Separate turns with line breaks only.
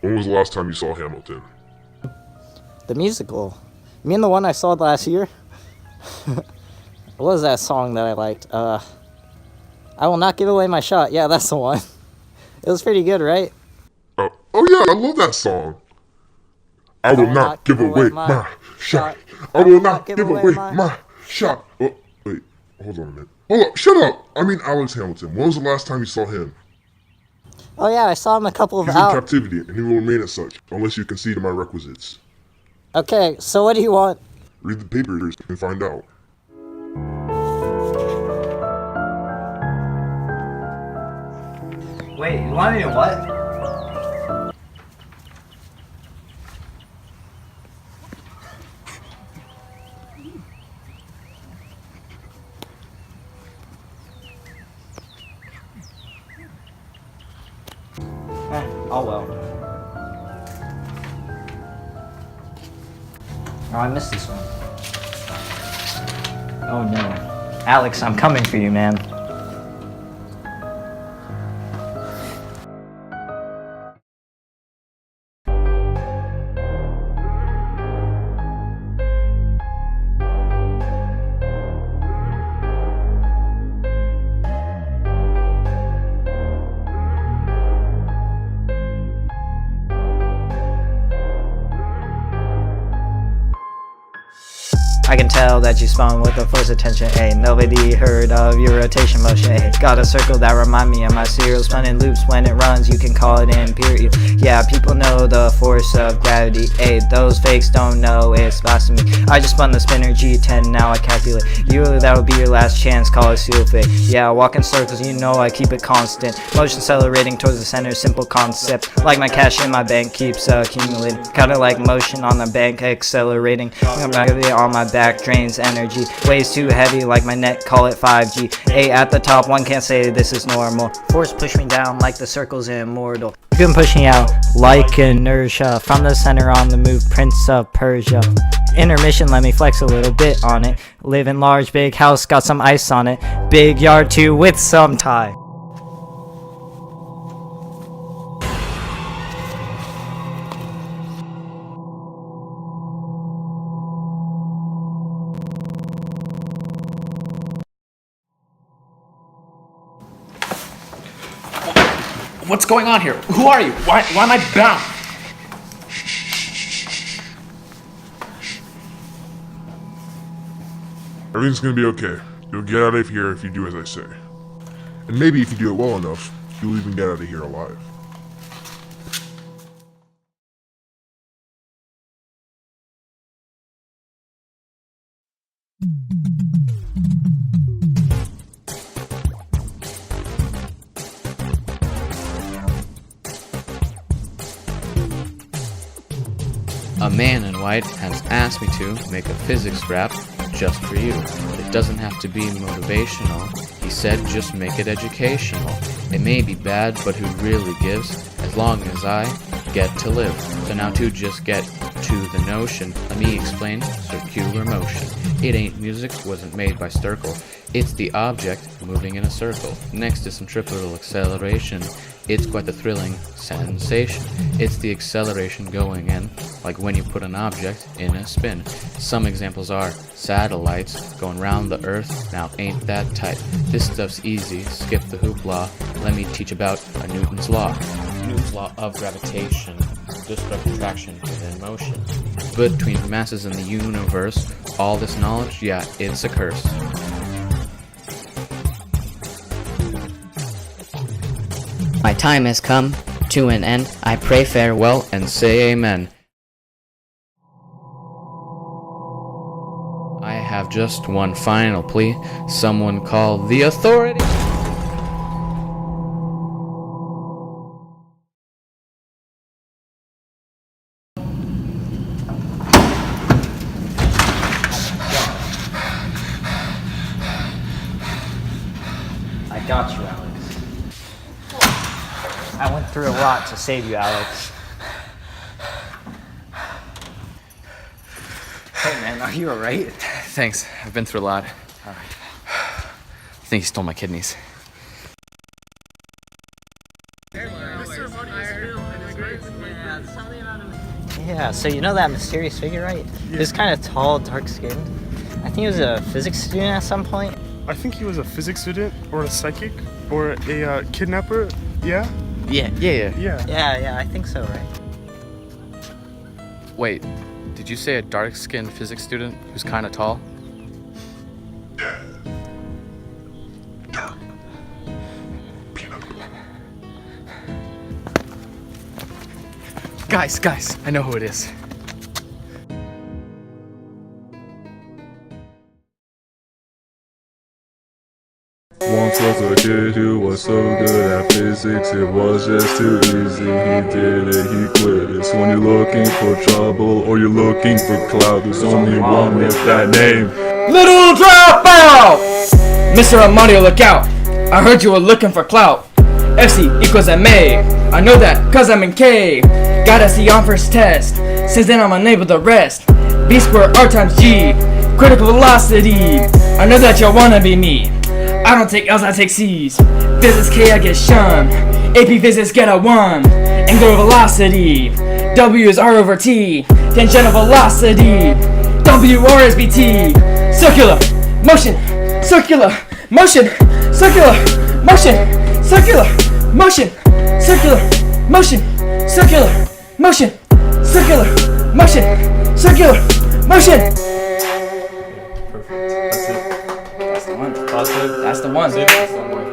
When was the last time you saw Hamilton?
The musical. You mean the one I saw last year? What was that song that I liked? I Will Not Give Away My Shot. Yeah, that's the one. It was pretty good, right?
Oh yeah, I love that song. I will not give away my shot. I will not give away my shot. Oh, wait, hold on a minute. Hold up, shut up. I mean Alex Hamilton. When was the last time you saw him?
Oh yeah, I saw him a couple of
He's in captivity, and he will remain as such, unless you concede to my requisites.
Okay, so what do you want?
Read the papers and find out.
Wait, you want me to what? Oh well. Oh, I missed this one. Oh no. Alex, I'm coming for you, man. I can tell that you spun with the force attention, ayy. Nobody heard of your rotation motion, ayy. Got a circle that remind me of my serial spinning loops. When it runs, you can call it an period. Yeah, people know the force of gravity, ayy. Those fakes don't know it's blasphemy. I just spun the spinner G10, now I calculate. You, that would be your last chance, call it seal fate. Yeah, I walk in circles, you know I keep it constant. Motion accelerating towards the center, simple concept. Like my cash in my bank keeps accumulating. Kinda like motion on the bank accelerating. I'm on my back drains energy. Weighs too heavy like my neck, call it 5G. A at the top, one can't say this is normal. Force push me down like the circle's immortal. You can push me out like inertia. From the center on the move, Prince of Persia. Intermission, let me flex a little bit on it. Live in large, big house, got some ice on it. Big yard too with some tie.
What's going on here? Who are you? Why am I bound?
Everything's gonna be okay. You'll get out of here if you do as I say. And maybe if you do it well enough, you'll even get out of here alive.
A man in white has asked me to make a physics rap just for you. It doesn't have to be motivational. He said just make it educational. It may be bad, but who really gives? As long as I get to live. So now to just get to the notion, let me explain circular motion. It ain't music, wasn't made by Sturkle. It's the object moving in a circle. Next is centripetal acceleration. It's quite the thrilling sensation. It's the acceleration going in, like when you put an object in a spin. Some examples are satellites going round the earth, now ain't that tight. This stuff's easy, skip the hoopla. Let me teach about a Newton's law. Newton's law of gravitation, destructive attraction within motion. Between masses in the universe, all this knowledge, yeah, it's a curse.
My time has come to an end. I pray farewell
And say amen. I have just one final plea. Someone call the authorities.
I got you, Alex. I went through a lot to save you, Alex. Hey man, are you alright?
Thanks. I've been through a lot. Alright. I think he stole my kidneys.
Yeah, so you know that mysterious figure, right? He was kind of tall, dark-skinned. I think he was a physics student at some point.
I think he was a physics student, or a psychic, or a kidnapper. Yeah?
Yeah.
Yeah, I think so, right?
Wait, did you say a dark-skinned physics student who's kind of tall?
Dark. Peanut.
Guys, I know who it is.
Once was a kid who was so good at physics, it was just too easy. He did it, he quit it. So when you're looking for trouble or you're looking for clout, there's only one with that name.
Lil Dropout! Mr. Mario, look out! I heard you were looking for clout. FC equals MA. I know that cause I'm in K. Got a C on first test. Since then I'm unable to rest. B squared R times G. Critical velocity. I know that y'all wanna be me. I don't take L's, I take C's. Physics K, I get shunned. AP Physics get a 1. Angular velocity. W is R over T. Tangential velocity. WR is BT. Circular motion. Circular motion. Circular motion. Circular motion. Circular motion. Circular motion. Circular motion. Circular motion.
Perfect. That's it.
That's the one. That's the one.